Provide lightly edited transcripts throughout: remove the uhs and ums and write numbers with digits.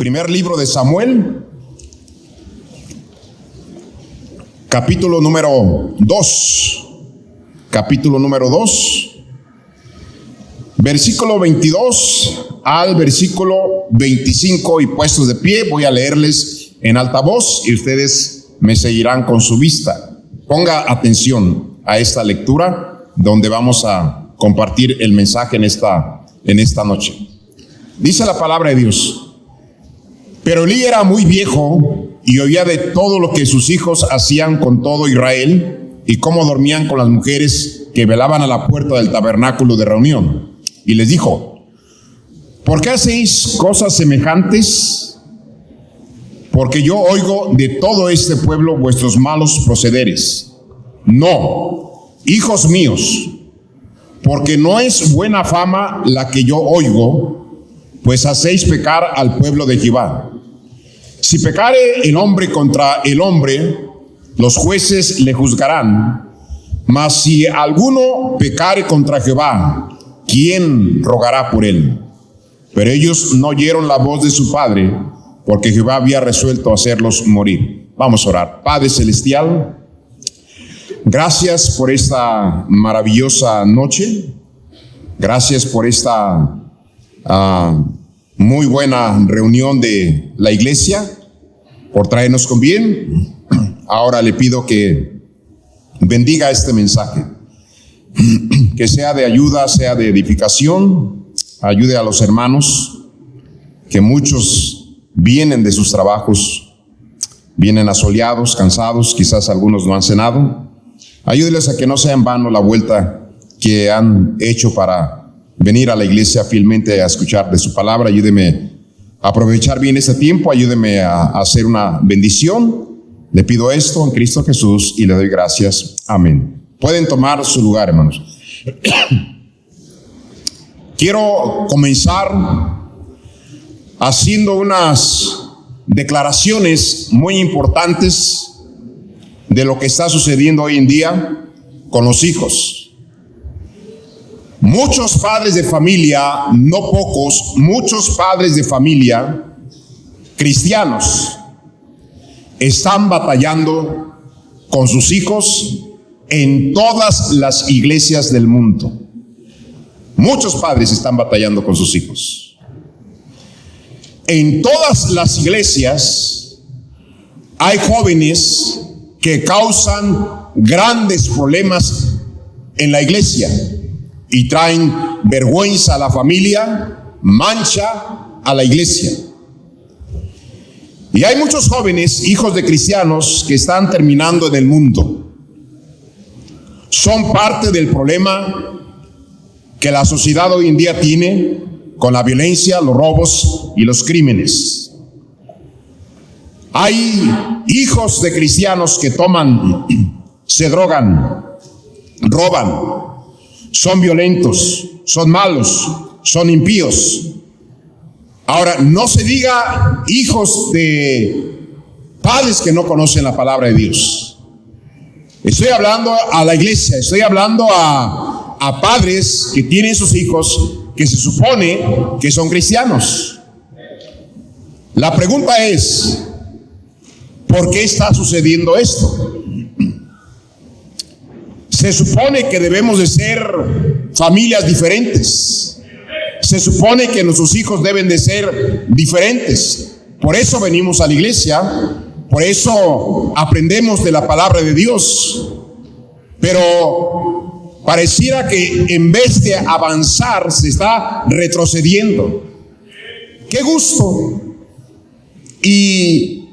Primer libro de Samuel, capítulo número 2, versículo 22 al versículo 25, y puestos de pie voy a leerles en alta voz y ustedes me seguirán con su vista. Ponga atención a esta lectura donde vamos a compartir el mensaje en esta noche. Dice la palabra de Dios: pero Elí era muy viejo y oía de todo lo que sus hijos hacían con todo Israel y cómo dormían con las mujeres que velaban a la puerta del tabernáculo de reunión. Y les dijo: ¿por qué hacéis cosas semejantes? Porque yo oigo de todo este pueblo vuestros malos procederes. No, hijos míos, porque no es buena fama la que yo oigo, pues hacéis pecar al pueblo de Jehová. Si pecare el hombre contra el hombre, los jueces le juzgarán. Mas si alguno pecare contra Jehová, ¿quién rogará por él? Pero ellos no oyeron la voz de su padre, porque Jehová había resuelto hacerlos morir. Vamos a orar. Padre celestial, gracias por esta maravillosa noche. Gracias por esta muy buena reunión de la iglesia, por traernos con bien. Ahora le pido que bendiga este mensaje, que sea de ayuda, sea de edificación. Ayude a los hermanos, que muchos vienen de sus trabajos, vienen asoleados, cansados, quizás algunos no han cenado. Ayúdeles a que no sea en vano la vuelta que han hecho para venir a la iglesia fielmente a escuchar de su palabra. Ayúdeme a aprovechar bien este tiempo, ayúdeme a hacer una bendición. Le pido esto en Cristo Jesús y le doy gracias. Amén. Pueden tomar su lugar, hermanos. Quiero comenzar haciendo unas declaraciones muy importantes de lo que está sucediendo hoy en día con los hijos. Muchos padres de familia, no pocos, muchos padres de familia cristianos están batallando con sus hijos en todas las iglesias del mundo. Muchos padres están batallando con sus hijos. En todas las iglesias hay jóvenes que causan grandes problemas en la iglesia y traen vergüenza a la familia, mancha a la iglesia. Y hay muchos jóvenes, hijos de cristianos, que están terminando en el mundo. Son parte del problema que la sociedad hoy en día tiene con la violencia, los robos y los crímenes. Hay hijos de cristianos que toman, se drogan, roban, son violentos, son malos, son impíos. Ahora, no se diga hijos de padres que no conocen la palabra de Dios. Estoy hablando a la iglesia, estoy hablando a padres que tienen sus hijos que se supone que son cristianos. La pregunta es: ¿por qué está sucediendo esto? Se supone que debemos de ser familias diferentes. Se supone que nuestros hijos deben de ser diferentes. Por eso venimos a la iglesia, por eso aprendemos de la palabra de Dios. Pero pareciera que en vez de avanzar se está retrocediendo. ¡Qué gusto! Y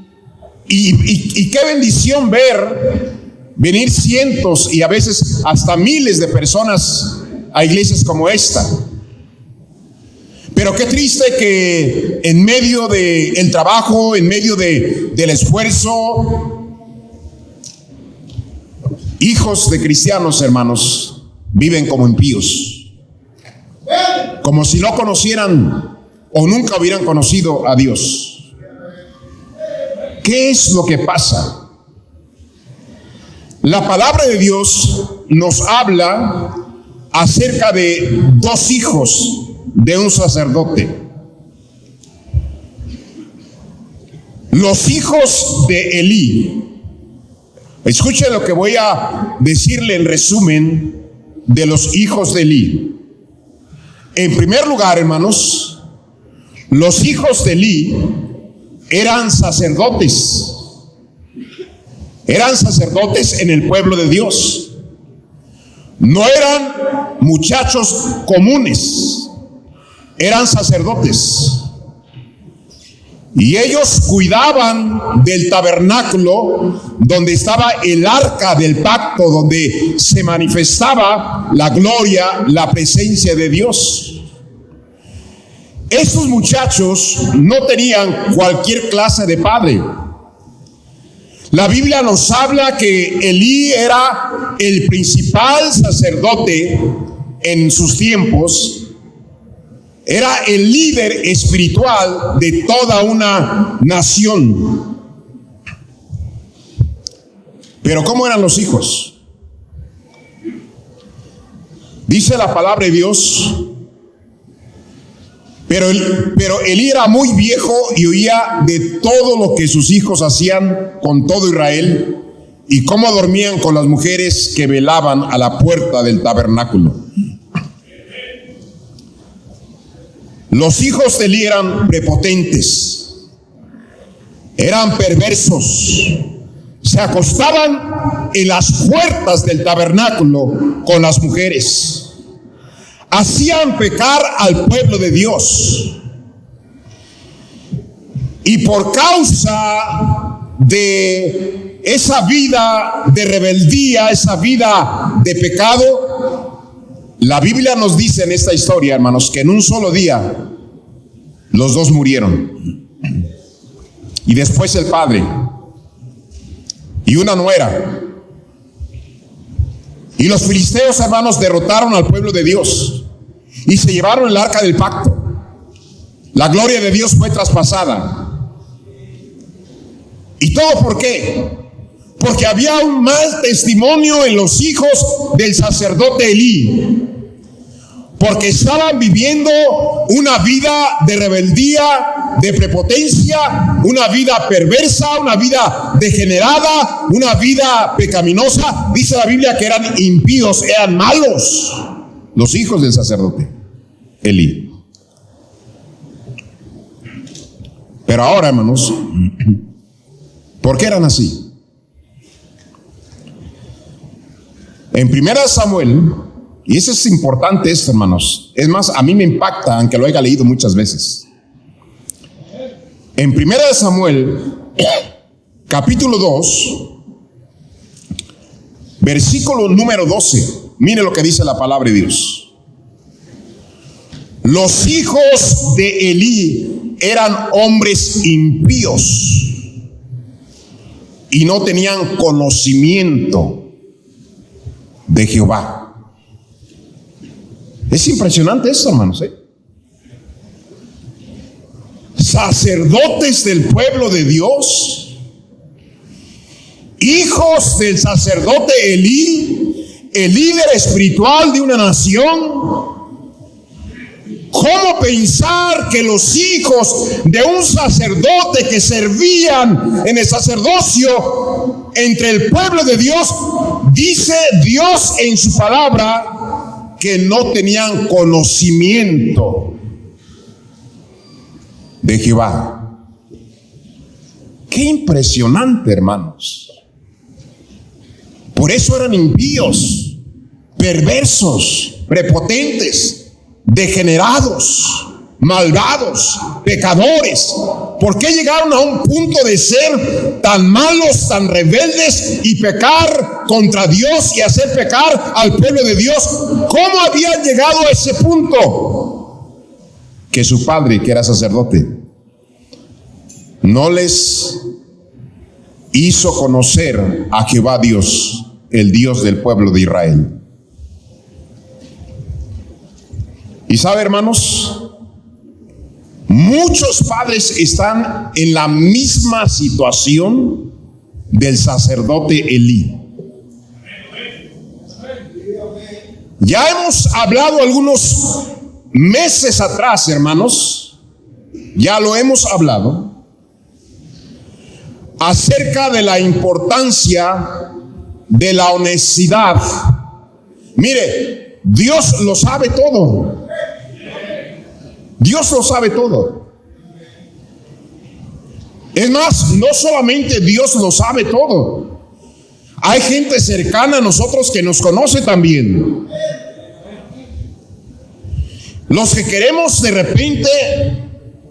qué bendición ver venir cientos y a veces hasta miles de personas a iglesias como esta. Pero qué triste que en medio del trabajo, en medio del esfuerzo, hijos de cristianos, hermanos, viven como impíos, como si no conocieran o nunca hubieran conocido a Dios. ¿Qué es lo que pasa? La palabra de Dios nos habla acerca de dos hijos de un sacerdote. Los hijos de Elí. Escuchen lo que voy a decirle en resumen de los hijos de Elí. En primer lugar, hermanos, los hijos de Elí eran sacerdotes. Eran sacerdotes en el pueblo de Dios. No eran muchachos comunes, eran sacerdotes. Y ellos cuidaban del tabernáculo donde estaba el arca del pacto, donde se manifestaba la gloria, la presencia de Dios. Estos muchachos no tenían cualquier clase de padre. La Biblia nos habla que Elí era el principal sacerdote en sus tiempos. Era el líder espiritual de toda una nación. Pero ¿cómo eran los hijos? Dice la palabra de Dios, pero Elí era muy viejo y oía de todo lo que sus hijos hacían con todo Israel y cómo dormían con las mujeres que velaban a la puerta del tabernáculo. Los hijos de Elí eran prepotentes, eran perversos, se acostaban en las puertas del tabernáculo con las mujeres, hacían pecar al pueblo de Dios. Y por causa de esa vida de rebeldía, esa vida de pecado, la Biblia nos dice en esta historia, hermanos, que en un solo día los dos murieron. Y después el padre y una nuera. Y los filisteos, hermanos, derrotaron al pueblo de Dios y se llevaron el arca del pacto. La gloria de Dios fue traspasada. ¿Y todo por qué? Porque había un mal testimonio en los hijos del sacerdote Elí. Porque estaban viviendo una vida de rebeldía, de prepotencia, una vida perversa, una vida degenerada, una vida pecaminosa. Dice la Biblia que eran impíos, eran malos los hijos del sacerdote Elí. Pero ahora, hermanos, ¿por qué eran así? En 1 Samuel, y eso es importante esto, hermanos. Es más, a mí me impacta, aunque lo haya leído muchas veces. En 1 Samuel, capítulo 2, versículo número 12. Mire lo que dice la palabra de Dios. Los hijos de Elí eran hombres impíos y no tenían conocimiento de Jehová. Es impresionante eso, hermanos, Sacerdotes del pueblo de Dios, hijos del sacerdote Elí, el líder espiritual de una nación. ¿Cómo pensar que los hijos de un sacerdote que servían en el sacerdocio entre el pueblo de Dios, dice Dios en su palabra, que no tenían conocimiento de Jehová? Qué impresionante, hermanos. Por eso eran impíos, perversos, prepotentes, degenerados, malvados, pecadores. ¿Por qué llegaron a un punto de ser tan malos, tan rebeldes y pecar contra Dios y hacer pecar al pueblo de Dios? ¿Cómo habían llegado a ese punto? Que su padre, que era sacerdote, no les hizo conocer a Jehová Dios, el Dios del pueblo de Israel. Y sabe, hermanos, muchos padres están en la misma situación del sacerdote Elí. Ya hemos hablado algunos meses atrás, hermanos, ya lo hemos hablado, acerca de la importancia de la honestidad. Mire, Dios lo sabe todo. Dios lo sabe todo. Es más, no solamente Dios lo sabe todo. Hay gente cercana a nosotros que nos conoce también. Los que queremos de repente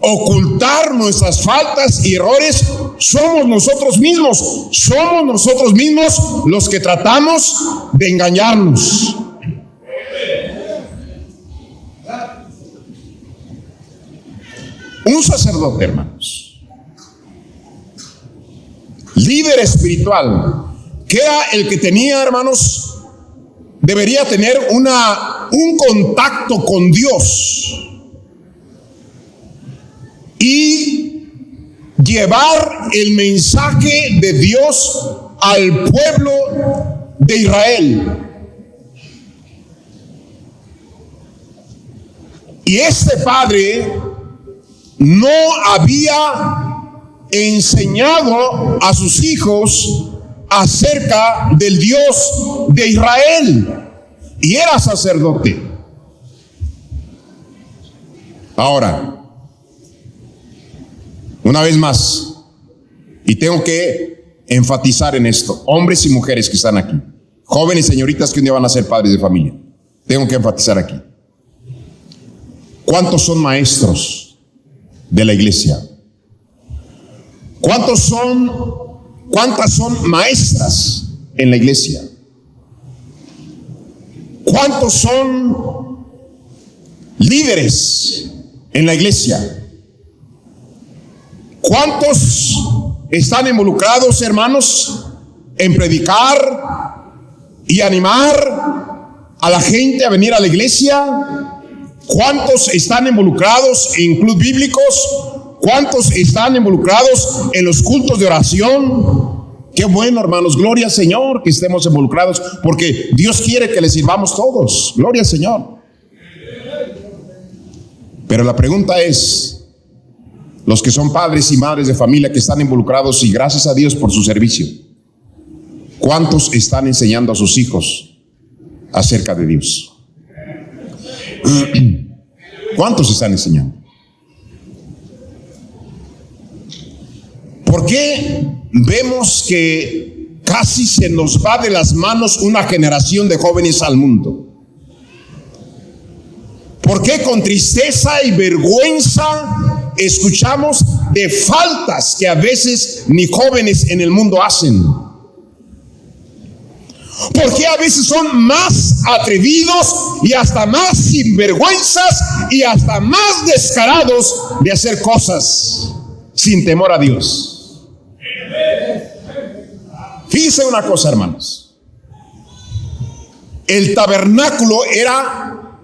ocultar nuestras faltas y errores somos nosotros mismos. Somos nosotros mismos los que tratamos de engañarnos. Un sacerdote, hermanos, líder espiritual, que era el que tenía, hermanos, debería tener un contacto con Dios y llevar el mensaje de Dios al pueblo de Israel. Y este padre no había enseñado a sus hijos acerca del Dios de Israel, y era sacerdote. Ahora, una vez más, y tengo que enfatizar en esto, hombres y mujeres que están aquí, jóvenes señoritas que un día van a ser padres de familia, tengo que enfatizar aquí: ¿cuántos son maestros de la iglesia? ¿Cuántas son maestras en la iglesia? ¿Cuántos son líderes en la iglesia? ¿Cuántos están involucrados, hermanos, en predicar y animar a la gente a venir a la iglesia? ¿Cuántos están involucrados en clubes bíblicos? ¿Cuántos están involucrados en los cultos de oración? Qué bueno, hermanos, gloria al Señor que estemos involucrados, porque Dios quiere que le sirvamos todos. Gloria al Señor. Pero la pregunta es, los que son padres y madres de familia que están involucrados, y gracias a Dios por su servicio, ¿cuántos están enseñando a sus hijos acerca de Dios? ¿Cuántos están enseñando? ¿Por qué vemos que casi se nos va de las manos una generación de jóvenes al mundo? ¿Por qué con tristeza y vergüenza escuchamos de faltas que a veces ni jóvenes en el mundo hacen? ¿Por qué a veces son más atrevidos y hasta más sinvergüenzas y hasta más descarados de hacer cosas sin temor a Dios? Fíjense una cosa, hermanos. El tabernáculo era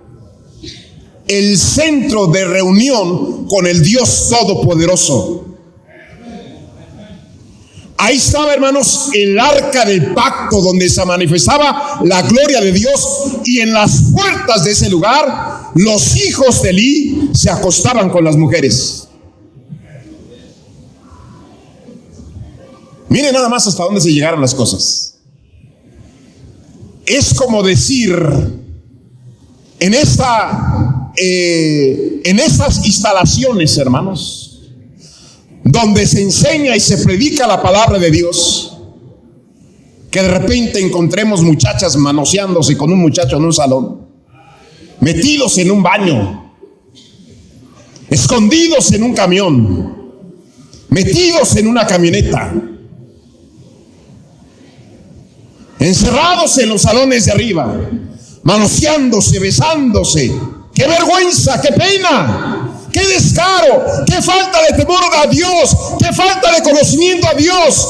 el centro de reunión con el Dios Todopoderoso. Ahí estaba, hermanos, el arca del pacto, donde se manifestaba la gloria de Dios, y en las puertas de ese lugar los hijos de Elí se acostaban con las mujeres. Miren nada más hasta dónde se llegaron las cosas. Es como decir, en estas instalaciones, hermanos, donde se enseña y se predica la palabra de Dios, que de repente encontremos muchachas manoseándose con un muchacho en un salón, metidos en un baño, escondidos en un camión, metidos en una camioneta, encerrados en los salones de arriba, manoseándose, besándose. ¡Qué vergüenza! ¡Qué pena! ¡Qué descaro! ¡Qué falta de temor a Dios! ¡Qué falta de conocimiento a Dios!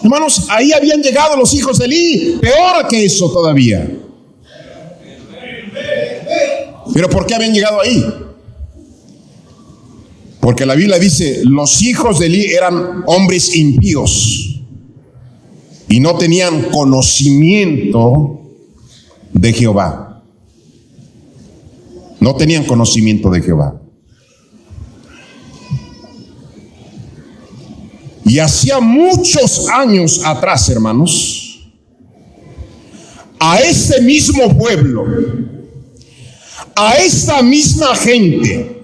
Hermanos, ahí habían llegado los hijos de Elí, peor que eso todavía. ¿Pero por qué habían llegado ahí? Porque la Biblia dice, los hijos de Elí eran hombres impíos y no tenían conocimiento de Jehová. No tenían conocimiento de Jehová. Y hacía muchos años atrás, hermanos, a este mismo pueblo, a esta misma gente,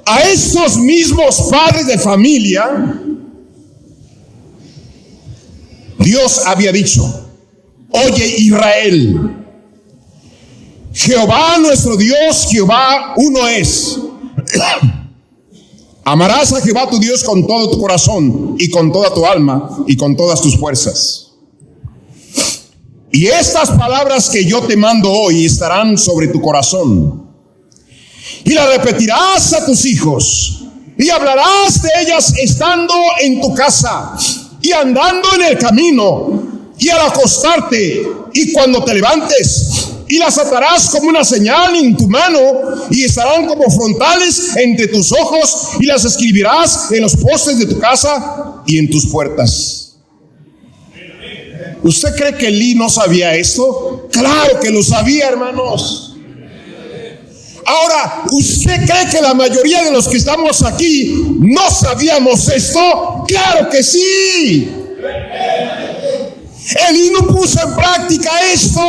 a estos mismos padres de familia, Dios había dicho: oye, Israel, Jehová nuestro Dios, Jehová uno es. Amarás a Jehová tu Dios con todo tu corazón y con toda tu alma y con todas tus fuerzas. Y estas palabras que yo te mando hoy estarán sobre tu corazón, y las repetirás a tus hijos, y hablarás de ellas estando en tu casa, y andando en el camino, y al acostarte, y cuando te levantes. Y las atarás como una señal en tu mano, y estarán como frontales entre tus ojos, y las escribirás en los postes de tu casa y en tus puertas. ¿Usted cree que Elí no sabía esto? Claro que lo sabía, hermanos. Ahora, ¿usted cree que la mayoría de los que estamos aquí no sabíamos esto? Claro que sí. Elí no puso en práctica esto.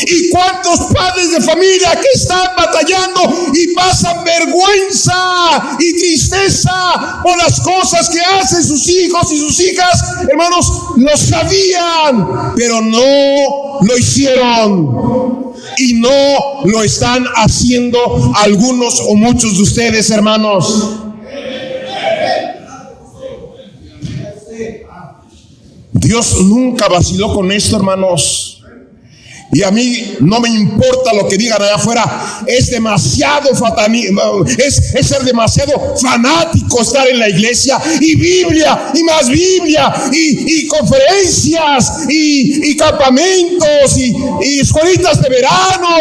¿Y cuántos padres de familia que están batallando y pasan vergüenza y tristeza por las cosas que hacen sus hijos y sus hijas? Hermanos, lo sabían, pero no lo hicieron. Y no lo están haciendo algunos o muchos de ustedes, hermanos. Dios nunca vaciló con esto, hermanos. Y a mí no me importa lo que digan allá afuera. Es demasiado es ser demasiado fanático estar en la iglesia, y Biblia, y más Biblia, y conferencias, y campamentos, y escuelitas de verano.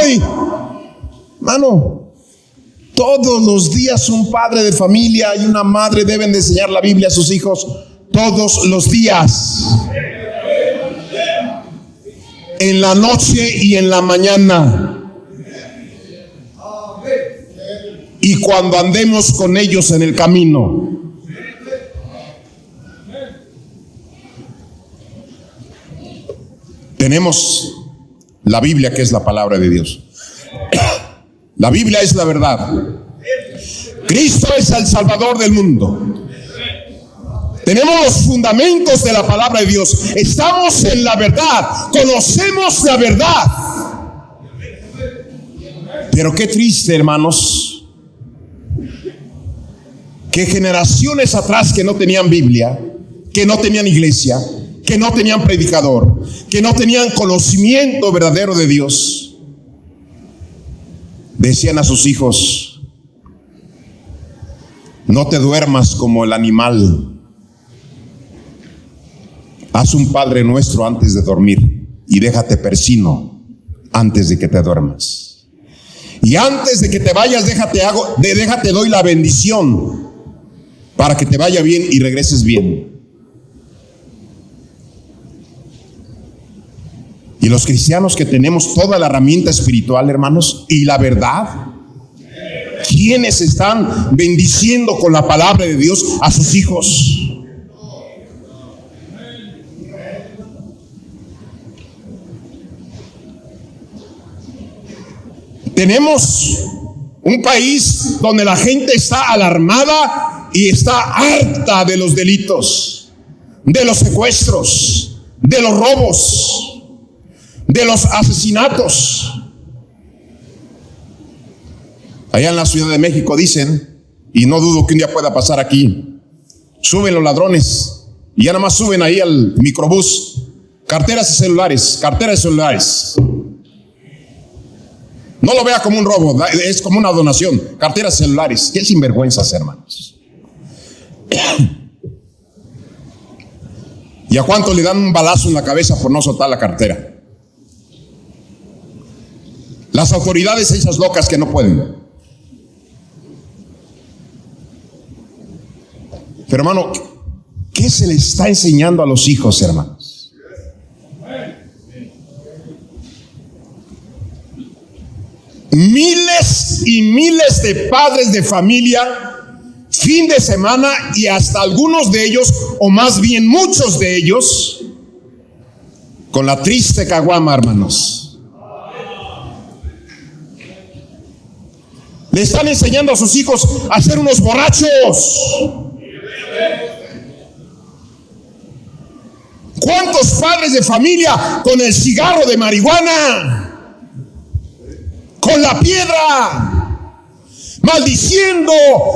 Hermano, todos los días un padre de familia y una madre deben de enseñar la Biblia a sus hijos. Todos los días, en la noche y en la mañana, y cuando andemos con ellos en el camino. Tenemos la Biblia, que es la palabra de Dios. La Biblia es la verdad. Cristo es el Salvador del mundo. Tenemos los fundamentos de la palabra de Dios. Estamos en la verdad. Conocemos la verdad. Pero qué triste, hermanos, que generaciones atrás que no tenían Biblia, que no tenían iglesia, que no tenían predicador, que no tenían conocimiento verdadero de Dios, decían a sus hijos: no te duermas como el animal. Haz un Padre Nuestro antes de dormir, y déjate persino antes de que te duermas. Y antes de que te vayas, déjate doy la bendición para que te vaya bien y regreses bien. Y los cristianos que tenemos toda la herramienta espiritual, hermanos, y la verdad, ¿quiénes están bendiciendo con la palabra de Dios a sus hijos? Tenemos un país donde la gente está alarmada y está harta de los delitos, de los secuestros, de los robos, de los asesinatos. Allá en la Ciudad de México dicen, y no dudo que un día pueda pasar aquí, suben los ladrones y ya nada más suben ahí al microbús, carteras y celulares, carteras y celulares. No lo vea como un robo, es como una donación. Carteras celulares. Qué sinvergüenzas, hermanos. ¿Y a cuánto le dan un balazo en la cabeza por no soltar la cartera? Las autoridades, esas locas que no pueden. Pero, hermano, ¿qué se le está enseñando a los hijos, hermanos? Miles y miles de padres de familia fin de semana, y hasta algunos de ellos, o más bien muchos de ellos, con la triste caguama, hermanos. Le están enseñando a sus hijos a ser unos borrachos. ¿Cuántos padres de familia con el cigarro de marihuana, con la piedra, maldiciendo,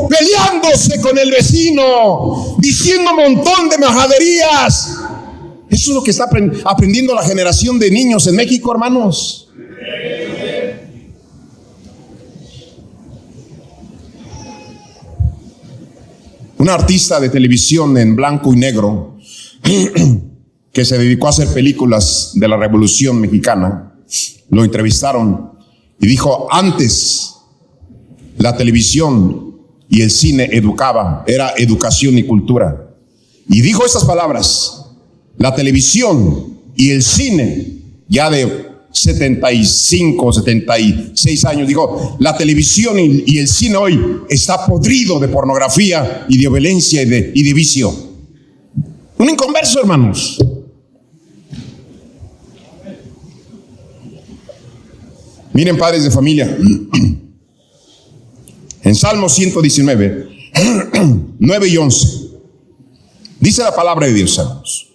peleándose con el vecino, diciendo un montón de majaderías? Eso es lo que está aprendiendo la generación de niños en México, hermanos. Una artista de televisión en blanco y negro que se dedicó a hacer películas de la Revolución Mexicana, lo entrevistaron y dijo: antes la televisión y el cine educaba, era educación y cultura. Y dijo estas palabras: la televisión y el cine, ya de 75, 76 años, dijo: la televisión y el cine hoy está podrido de pornografía y de violencia y de vicio. Un inconverso, hermanos. Miren, padres de familia, en Salmo 119, 9 y 11, dice la palabra de Dios, hermanos: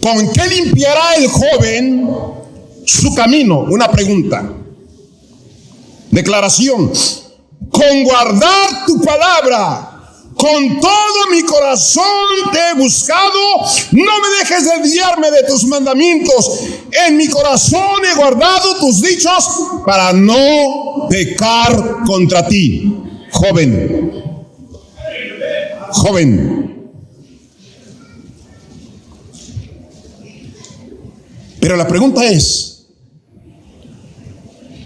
¿con qué limpiará el joven su camino? Una pregunta. Declaración: con guardar tu palabra. Con todo mi corazón te he buscado, no me dejes desviarme de tus mandamientos. En mi corazón he guardado tus dichos para no pecar contra ti. Joven, joven. Pero la pregunta es: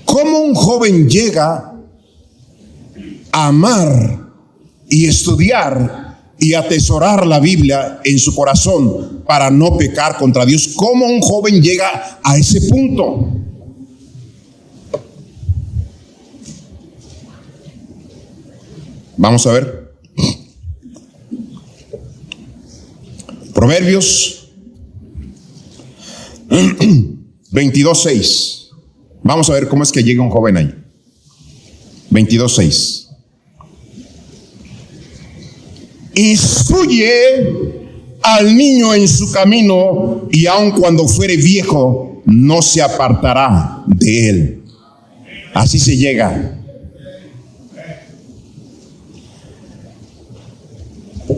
¿cómo un joven llega a amar y estudiar y atesorar la Biblia en su corazón para no pecar contra Dios? ¿Cómo un joven llega a ese punto? Vamos a ver. Proverbios 22:6. Vamos a ver cómo es que llega un joven ahí. 22:6. Instruye al niño en su camino, y aun cuando fuere viejo, no se apartará de él. Así se llega.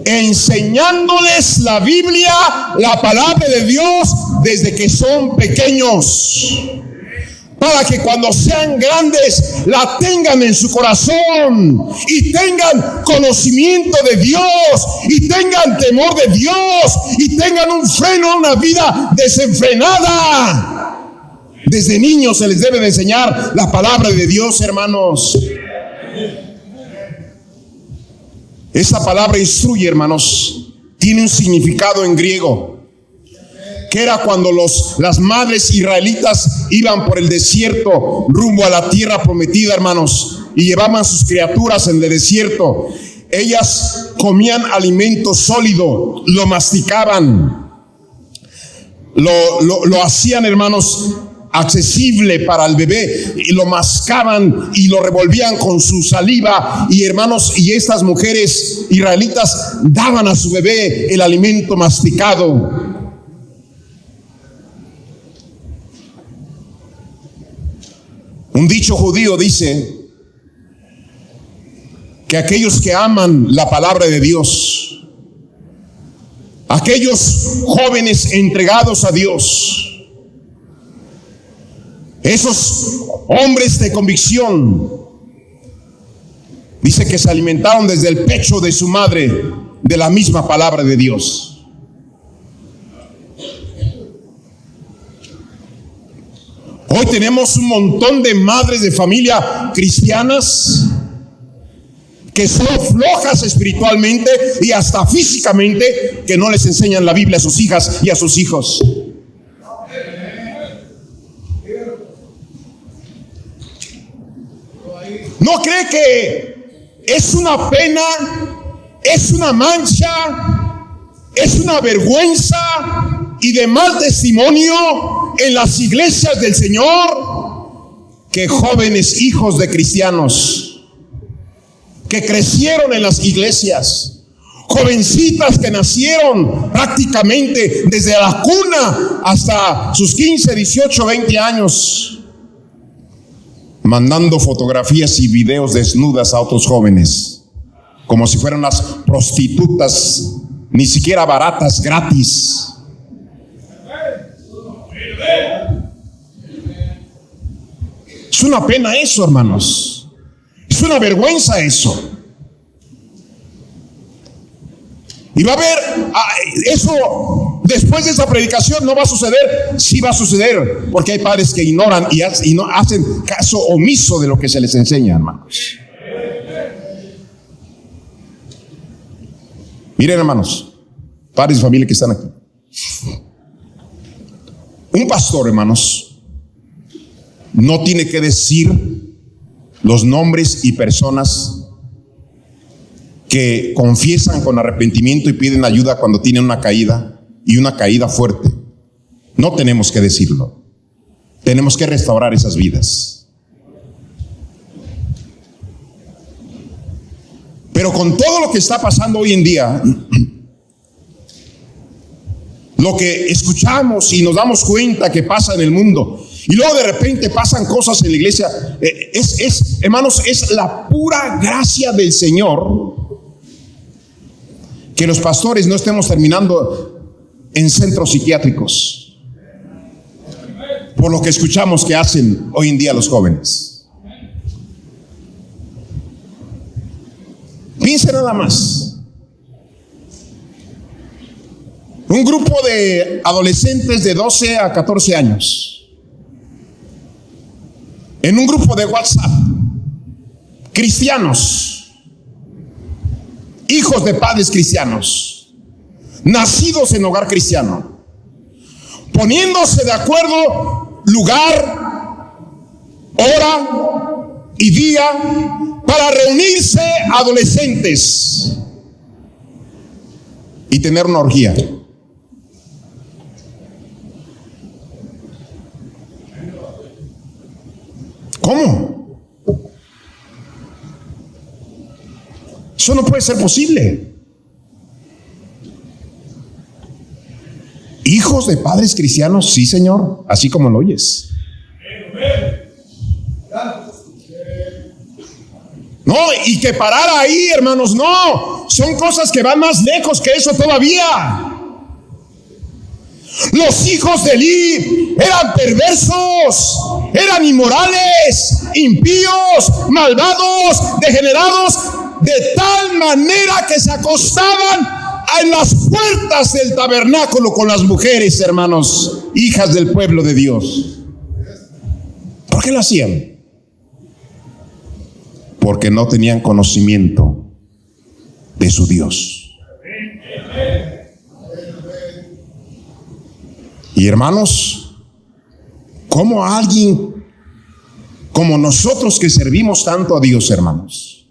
Enseñándoles la Biblia, la palabra de Dios, desde que son pequeños, para que cuando sean grandes la tengan en su corazón y tengan conocimiento de Dios y tengan temor de Dios y tengan un freno a una vida desenfrenada. Desde niños se les debe de enseñar la palabra de Dios, hermanos. Esa palabra instruye, hermanos, tiene un significado en griego, que era cuando las madres israelitas iban por el desierto rumbo a la tierra prometida, hermanos, y llevaban sus criaturas en el desierto. Ellas comían alimento sólido, lo masticaban, lo hacían, hermanos, accesible para el bebé, y lo mascaban y lo revolvían con su saliva. Y hermanos, y estas mujeres israelitas daban a su bebé el alimento masticado. Un dicho judío dice que aquellos que aman la palabra de Dios, aquellos jóvenes entregados a Dios, esos hombres de convicción, dice que se alimentaron desde el pecho de su madre de la misma palabra de Dios. Hoy tenemos un montón de madres de familia cristianas que son flojas espiritualmente y hasta físicamente, que no les enseñan la Biblia a sus hijas y a sus hijos. ¿No cree es una pena, es una mancha, es una vergüenza y de mal testimonio en las iglesias del Señor que jóvenes hijos de cristianos que crecieron en las iglesias, jovencitas que nacieron prácticamente desde la cuna hasta sus 15, 18, 20 años, mandando fotografías y videos desnudas a otros jóvenes, como si fueran las prostitutas, ni siquiera baratas, gratis. Es una pena eso, hermanos. Es una vergüenza eso. Y va a haber, eso después de esa predicación no va a suceder. Sí va a suceder, porque hay padres que ignoran y no hacen caso omiso de lo que se les enseña, hermanos. Miren, hermanos, padres de familia que están aquí. Un pastor, hermanos, no tiene que decir los nombres y personas que confiesan con arrepentimiento y piden ayuda cuando tienen una caída, y una caída fuerte. No tenemos que decirlo. Tenemos que restaurar esas vidas. Pero con todo lo que está pasando hoy en día, lo que escuchamos y nos damos cuenta que pasa en el mundo, y luego de repente pasan cosas en la iglesia, hermanos, es la pura gracia del Señor que los pastores no estemos terminando en centros psiquiátricos por lo que escuchamos que hacen hoy en día los jóvenes. Piensen nada más. Un grupo de adolescentes de 12 a 14 años, en un grupo de WhatsApp, cristianos, hijos de padres cristianos, nacidos en hogar cristiano, poniéndose de acuerdo lugar, hora y día para reunirse adolescentes y tener una orgía. ¿Cómo? Eso no puede ser posible. Hijos de padres cristianos, sí, Señor, así como lo oyes. No, y que parar ahí, hermanos, no. Son cosas que van más lejos que eso todavía. Los hijos de Eli eran perversos, eran inmorales, impíos, malvados, degenerados, de tal manera que se acostaban en las puertas del tabernáculo con las mujeres, hermanos, hijas del pueblo de Dios. ¿Por qué lo hacían? Porque no tenían conocimiento de su Dios. Y hermanos, ¿cómo alguien como nosotros que servimos tanto a Dios, hermanos,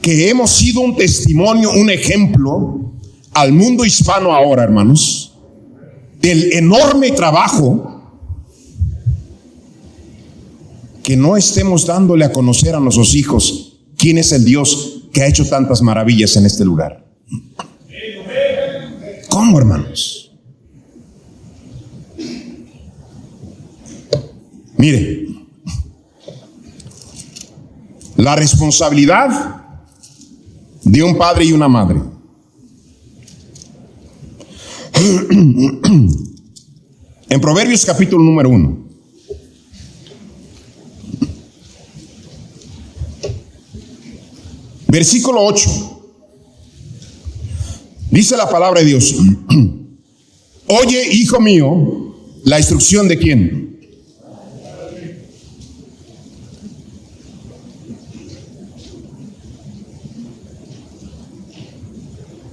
que hemos sido un testimonio, un ejemplo al mundo hispano ahora, hermanos, del enorme trabajo, que no estemos dándole a conocer a nuestros hijos quién es el Dios que ha hecho tantas maravillas en este lugar? ¿Cómo, hermanos? Mire, la responsabilidad de un padre y una madre. En Proverbios capítulo número 1, versículo 8, dice la palabra de Dios: oye, hijo mío, la instrucción de quién.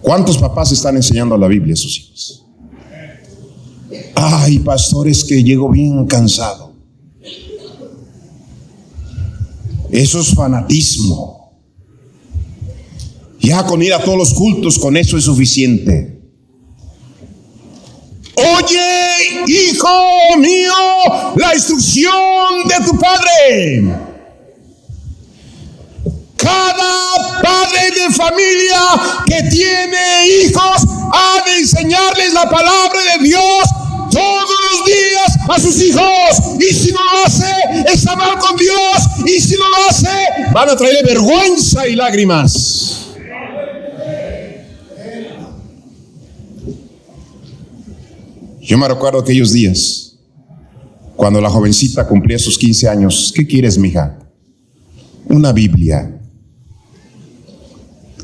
¿Cuántos papás están enseñando la Biblia a sus hijos? Ay, pastores, que llego bien cansado. Eso es fanatismo. Ya con ir a todos los cultos, con eso es suficiente. Oye, hijo mío, la instrucción de tu padre. Cada padre de familia que tiene hijos ha de enseñarles la palabra de Dios todos los días a sus hijos. Y si no lo hace, está mal con Dios. Y si no lo hace, van a traerle vergüenza y lágrimas. Yo me recuerdo aquellos días cuando la jovencita cumplía sus 15 años. ¿Qué quieres, mija? Una Biblia.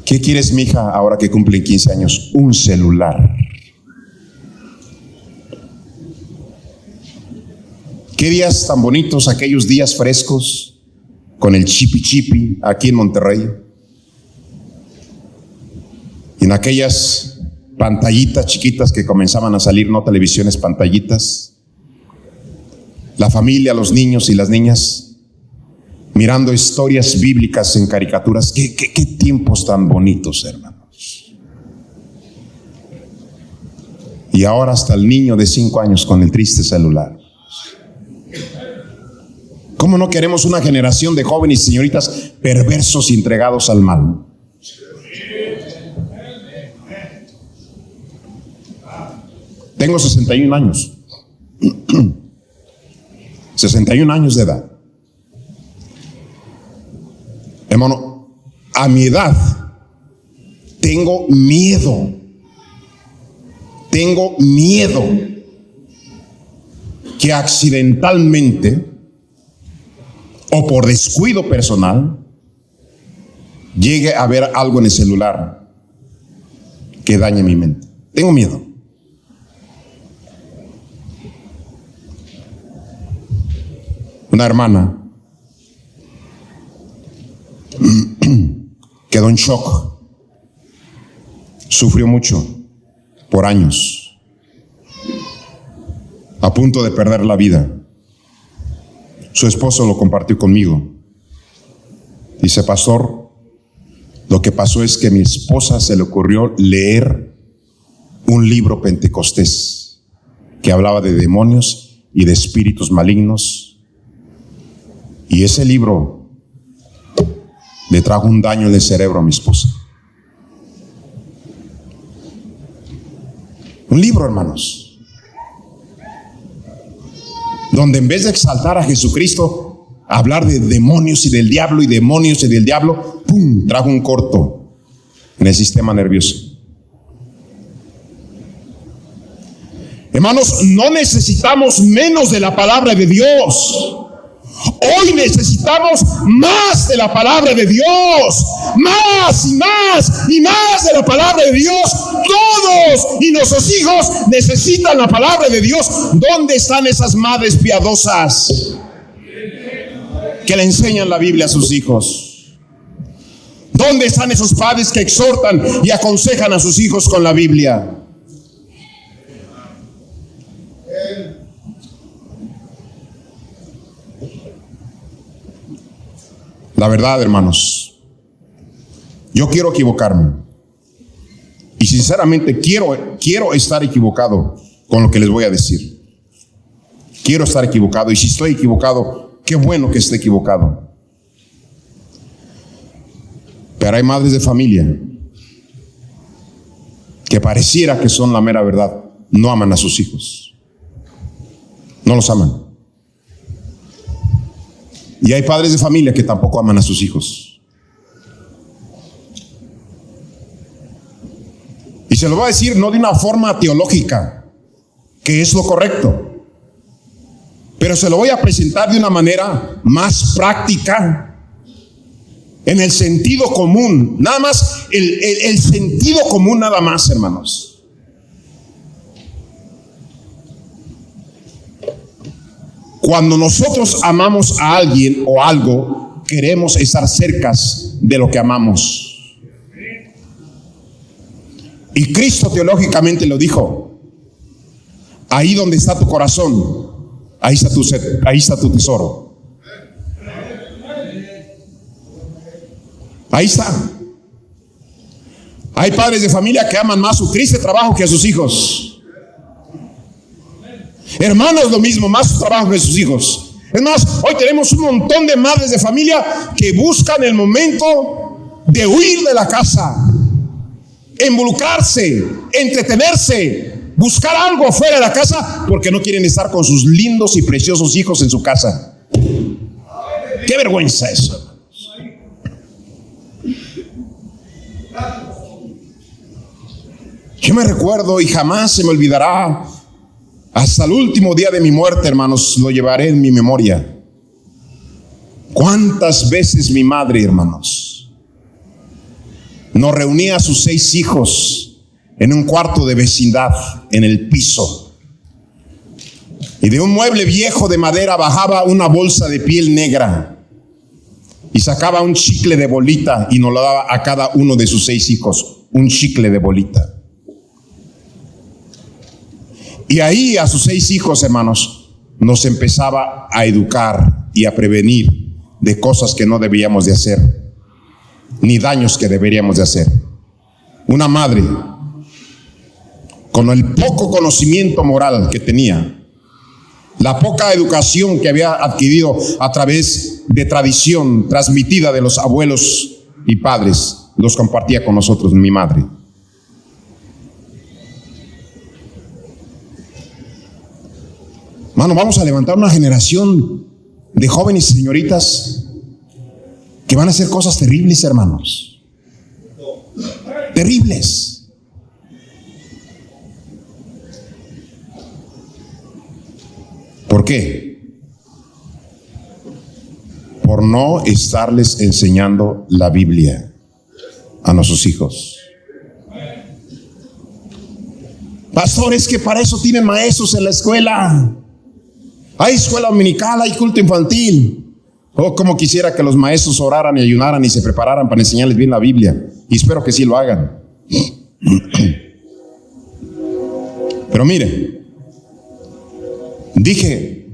¿Qué quieres, mija, ahora que cumplen 15 años? Un celular. Qué días tan bonitos, aquellos días frescos con el chipi chipi aquí en Monterrey. Y en aquellas pantallitas chiquitas que comenzaban a salir, no televisiones, pantallitas. La familia, los niños y las niñas mirando historias bíblicas en caricaturas. Qué tiempos tan bonitos, hermanos. Y ahora hasta el niño de 5 años con el triste celular. ¿Cómo no queremos una generación de jóvenes y señoritas perversos y entregados al mal? Tengo 61 años. 61 años de edad. Hermano, a mi edad tengo miedo. Tengo miedo que accidentalmente o por descuido personal llegue a ver algo en el celular que dañe mi mente. Tengo miedo. Una hermana quedó en shock, sufrió mucho por años, a punto de perder la vida. Su esposo lo compartió conmigo. Dice: pastor, lo que pasó es que a mi esposa se le ocurrió leer un libro pentecostés que hablaba de demonios y de espíritus malignos. Y ese libro le trajo un daño en el cerebro a mi esposa. Un libro, hermanos, donde en vez de exaltar a Jesucristo, hablar de demonios y del diablo y demonios y del diablo, ¡pum!, trajo un corto en el sistema nervioso. Hermanos, no necesitamos menos de la palabra de Dios. Hoy necesitamos más de la palabra de Dios, más y más y más de la palabra de Dios. Todos y nuestros hijos necesitan la palabra de Dios. ¿Dónde están esas madres piadosas que le enseñan la Biblia a sus hijos? ¿Dónde están esos padres que exhortan y aconsejan a sus hijos con la Biblia? La verdad, hermanos, yo quiero equivocarme. Y sinceramente quiero estar equivocado con lo que les voy a decir. Quiero estar equivocado. Y si estoy equivocado, qué bueno que esté equivocado. Pero hay madres de familia que pareciera que son la mera verdad. No aman a sus hijos. No los aman. Y hay padres de familia que tampoco aman a sus hijos. Y se lo voy a decir no de una forma teológica, que es lo correcto, pero se lo voy a presentar de una manera más práctica, en el sentido común, nada más, el sentido común nada más, hermanos. Cuando nosotros amamos a alguien o algo, queremos estar cerca de lo que amamos. Y Cristo teológicamente lo dijo: ahí donde está tu corazón, ahí está tu tesoro. Ahí está. Hay padres de familia que aman más su triste trabajo que a sus hijos. Hermanos, lo mismo, más su trabajo que sus hijos. Es más, hoy tenemos un montón de madres de familia que buscan el momento de huir de la casa, involucrarse, entretenerse, buscar algo fuera de la casa porque no quieren estar con sus lindos y preciosos hijos en su casa. Qué vergüenza eso. Yo me recuerdo y jamás se me olvidará, hasta el último día de mi muerte, hermanos, lo llevaré en mi memoria. ¿Cuántas veces mi madre, hermanos, nos reunía a sus 6 hijos en un cuarto de vecindad, en el piso? Y de un mueble viejo de madera bajaba una bolsa de piel negra y sacaba un chicle de bolita y nos lo daba a cada uno de sus 6 hijos, un chicle de bolita. Y ahí a sus 6 hijos, hermanos, nos empezaba a educar y a prevenir de cosas que no debíamos de hacer, ni daños que deberíamos de hacer. Una madre, con el poco conocimiento moral que tenía, la poca educación que había adquirido a través de tradición transmitida de los abuelos y padres, los compartía con nosotros, mi madre. Mano, vamos a levantar una generación de jóvenes y señoritas que van a hacer cosas terribles, hermanos. Terribles. ¿Por qué? Por no estarles enseñando la Biblia a nuestros hijos. Pastores, que para eso tienen maestros en la escuela. Hay escuela dominical, hay culto infantil. Oh, como quisiera que los maestros oraran y ayunaran y se prepararan para enseñarles bien la Biblia. Y espero que sí lo hagan. Pero mire, dije,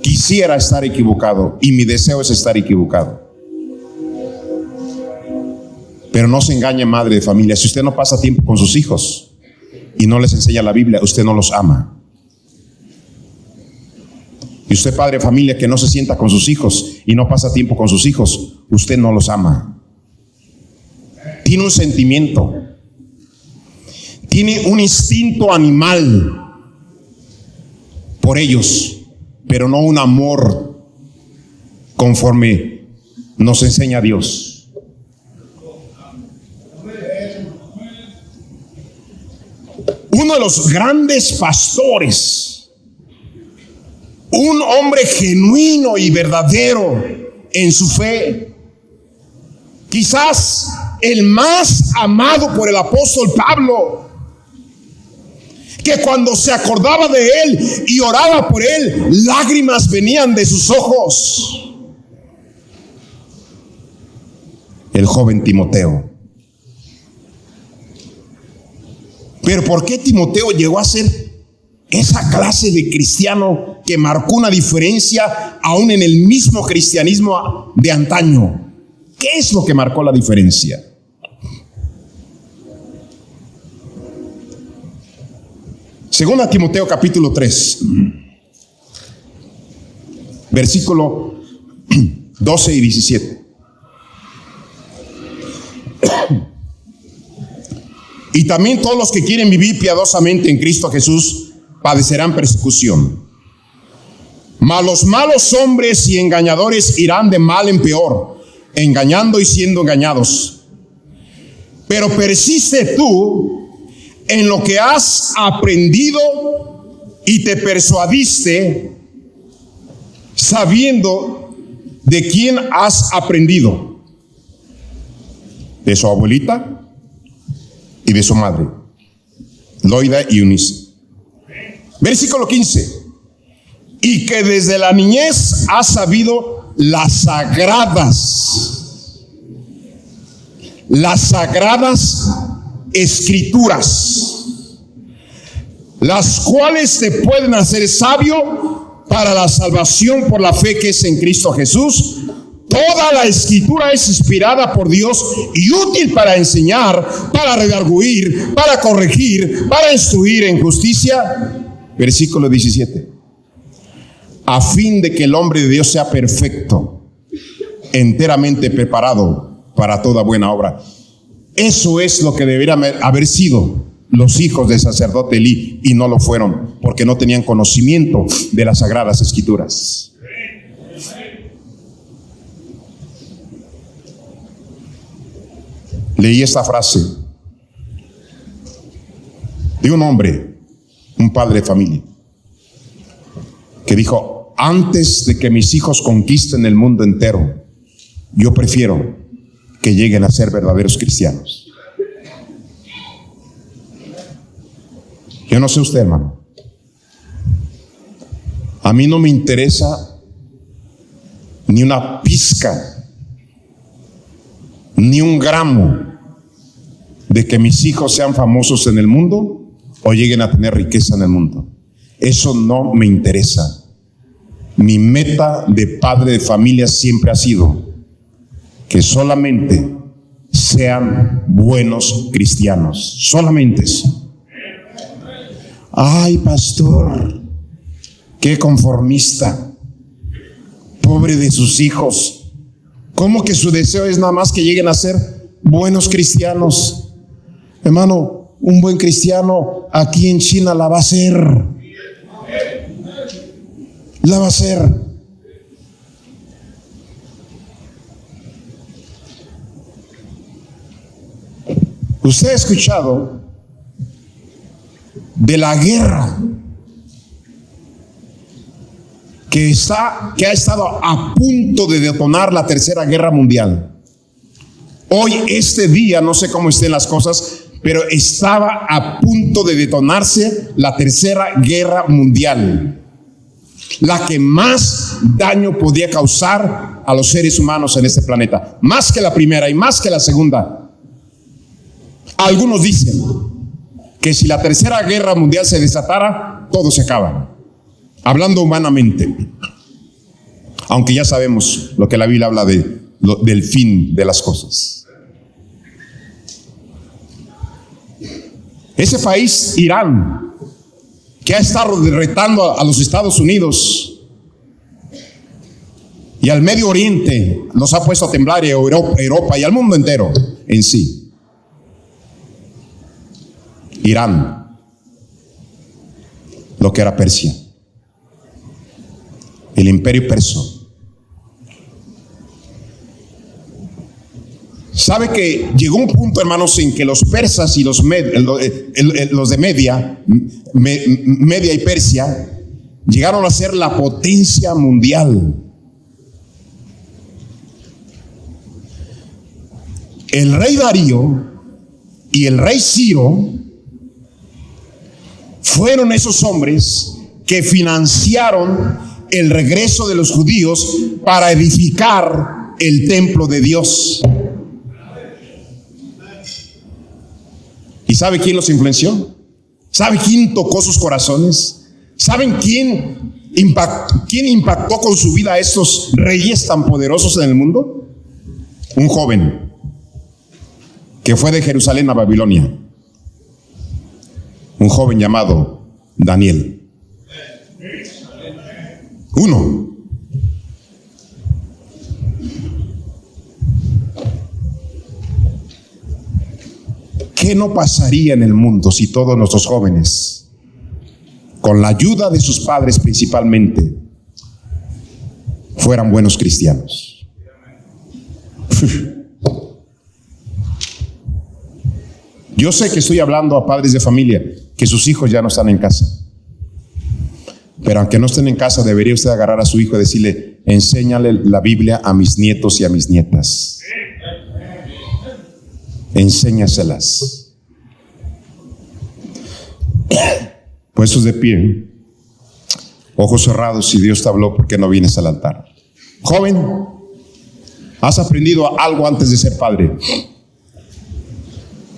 quisiera estar equivocado y mi deseo es estar equivocado. Pero no se engañe, madre de familia. Si usted no pasa tiempo con sus hijos y no les enseña la Biblia, usted no los ama. Y usted, padre de familia, que no se sienta con sus hijos y no pasa tiempo con sus hijos, usted no los ama. Tiene un sentimiento, tiene un instinto animal por ellos, pero no un amor conforme nos enseña Dios. Uno de los grandes pastores, un hombre genuino y verdadero en su fe, quizás el más amado por el apóstol Pablo, que cuando se acordaba de él y oraba por él, lágrimas venían de sus ojos. El joven Timoteo. Pero ¿por qué Timoteo llegó a ser esa clase de cristiano que marcó una diferencia aún en el mismo cristianismo de antaño? ¿Qué es lo que marcó la diferencia? Segunda Timoteo capítulo 3, versículo 12 y 17. Y también todos los que quieren vivir piadosamente en Cristo Jesús padecerán persecución. Mas los malos hombres y engañadores irán de mal en peor, engañando y siendo engañados. Pero persiste tú en lo que has aprendido y te persuadiste, sabiendo de quién has aprendido, de su abuelita y de su madre, Loida y Eunice. Versículo 15. Y que desde la niñez has sabido las sagradas escrituras, las cuales te pueden hacer sabio para la salvación por la fe que es en Cristo Jesús. Toda la escritura es inspirada por Dios y útil para enseñar, para redarguir, para corregir, para instruir en justicia. Versículo 17. A fin de que el hombre de Dios sea perfecto, enteramente preparado para toda buena obra. Eso es lo que deberían haber sido los hijos del sacerdote Elí, y no lo fueron, porque no tenían conocimiento de las sagradas escrituras. Leí esta frase de un hombre, un padre de familia, que dijo: antes de que mis hijos conquisten el mundo entero, yo prefiero que lleguen a ser verdaderos cristianos. Yo no sé usted, hermano. A mí no me interesa ni una pizca, ni un gramo de que mis hijos sean famosos en el mundo o lleguen a tener riqueza en el mundo. Eso no me interesa. Mi meta de padre de familia siempre ha sido que solamente sean buenos cristianos. Solamente eso. Ay, pastor, qué conformista. Pobre de sus hijos. ¿Cómo que su deseo es nada más que lleguen a ser buenos cristianos? Hermano, un buen cristiano aquí en China la va a hacer. La va a hacer. Usted ha escuchado de la guerra que ha estado a punto de detonar la Tercera Guerra Mundial. Hoy, este día, no sé cómo estén las cosas, pero estaba a punto de detonarse la Tercera Guerra Mundial, la que más daño podía causar a los seres humanos en este planeta, más que la primera y más que la segunda. Algunos dicen que si la Tercera Guerra Mundial se desatara, todo se acaba, hablando humanamente, aunque ya sabemos lo que la Biblia habla del fin de las cosas. Ese país, Irán, que ha estado retando a los Estados Unidos y al Medio Oriente, los ha puesto a temblar, a Europa y al mundo entero en sí. Irán, lo que era Persia, el imperio persa. Sabe que llegó un punto, hermanos, en que los persas y los de Media y Persia llegaron a ser la potencia mundial. El rey Darío y el rey Ciro fueron esos hombres que financiaron el regreso de los judíos para edificar el templo de Dios. ¿Y sabe quién los influenció? ¿Sabe quién tocó sus corazones? ¿Saben quién impactó con su vida a estos reyes tan poderosos en el mundo? Un joven que fue de Jerusalén a Babilonia. Un joven llamado Daniel. Uno. ¿Qué no pasaría en el mundo si todos nuestros jóvenes, con la ayuda de sus padres principalmente, fueran buenos cristianos? Yo sé que estoy hablando a padres de familia que sus hijos ya no están en casa, pero aunque no estén en casa, debería usted agarrar a su hijo y decirle: enséñale la Biblia a mis nietos y a mis nietas. Enséñaselas. Puestos de pie, ojos cerrados, si Dios te habló, ¿por qué no vienes al altar? Joven, ¿has aprendido algo antes de ser padre?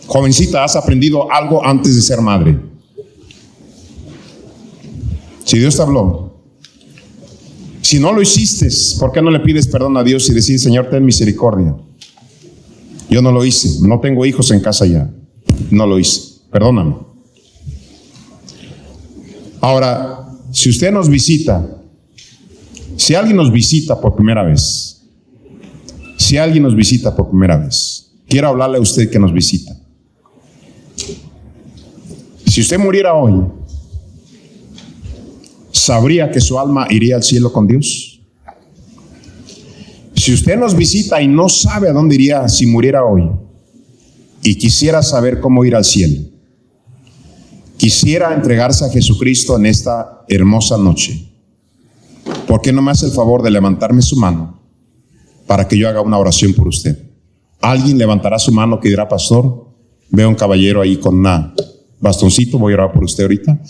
Jovencita, ¿has aprendido algo antes de ser madre? Si Dios te habló, si Si no lo hiciste, ¿por qué no le pides perdón a Dios y decir, Señor, ten misericordia? Yo no lo hice, no tengo hijos en casa ya, no lo hice, perdóname. Ahora, si usted nos visita, si alguien nos visita por primera vez, quiero hablarle a usted que nos visita. Si usted muriera hoy, ¿sabría que su alma iría al cielo con Dios? Si usted nos visita y no sabe a dónde iría si muriera hoy y quisiera saber cómo ir al cielo, quisiera entregarse a Jesucristo en esta hermosa noche, ¿por qué no me hace el favor de levantarme su mano para que yo haga una oración por usted? Alguien levantará su mano que dirá, pastor, veo un caballero ahí con un bastoncito, voy a orar por usted ahorita.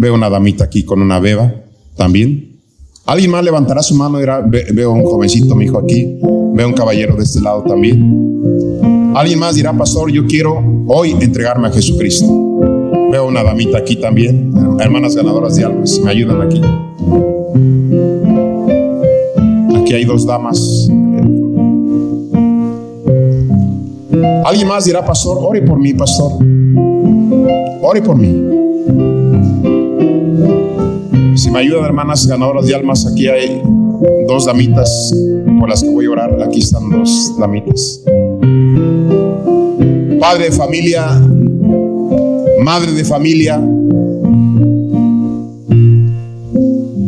Veo una damita aquí con una beba también. Alguien más levantará su mano y dirá, veo un jovencito, mi hijo aquí, veo un caballero de este lado también. Alguien más dirá, pastor, yo quiero hoy entregarme a Jesucristo. Veo una damita aquí también, hermanas ganadoras de almas, me ayudan aquí. Aquí hay 2 damas. Alguien más dirá, pastor, ore por mí, pastor. Ore por mí. Si me ayudan, hermanas ganadoras de almas, aquí hay 2 damitas por las que voy a orar. Aquí están 2 damitas. Padre de familia, madre de familia,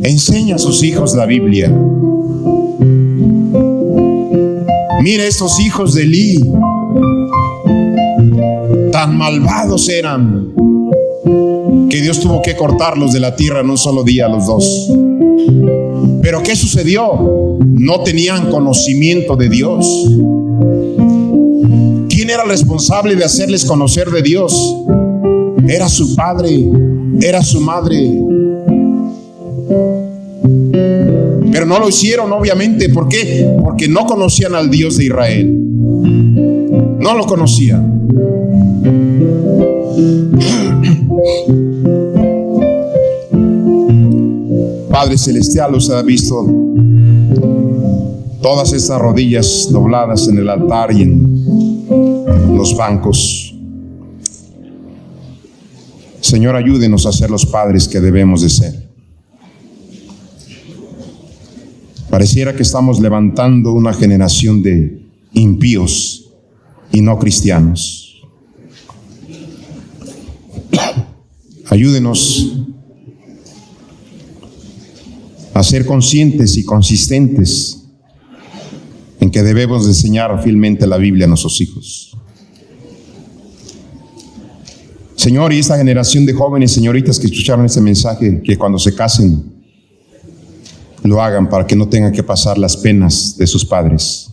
enseña a sus hijos la Biblia. Mira, estos hijos de Elí, tan malvados eran, que Dios tuvo que cortarlos de la tierra en un solo día, los 2. Pero ¿qué sucedió? No tenían conocimiento de Dios. ¿Quién era el responsable de hacerles conocer de Dios? Era su padre, era su madre. Pero no lo hicieron, obviamente. ¿Por qué? Porque no conocían al Dios de Israel. No lo conocían. Padre Celestial, usted ha visto todas estas rodillas dobladas en el altar y en los bancos. Señor, ayúdenos a ser los padres que debemos de ser. Pareciera que estamos levantando una generación de impíos y no cristianos. Ayúdenos a ser conscientes y consistentes en que debemos enseñar fielmente la Biblia a nuestros hijos. Señor, y esta generación de jóvenes, señoritas que escucharon este mensaje, que cuando se casen lo hagan para que no tengan que pasar las penas de sus padres.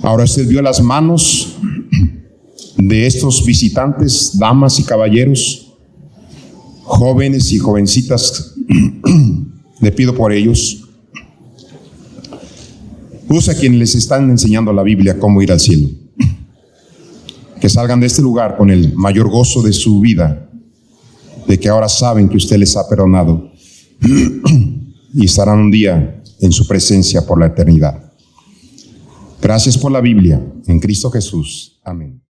Ahora usted vio las manos de estos visitantes, damas y caballeros, jóvenes y jovencitas. Le pido por ellos, usa a quienes les están enseñando la Biblia cómo ir al cielo, que salgan de este lugar con el mayor gozo de su vida, de que ahora saben que usted les ha perdonado y estarán un día en su presencia por la eternidad. Gracias por la Biblia, en Cristo Jesús. Amén.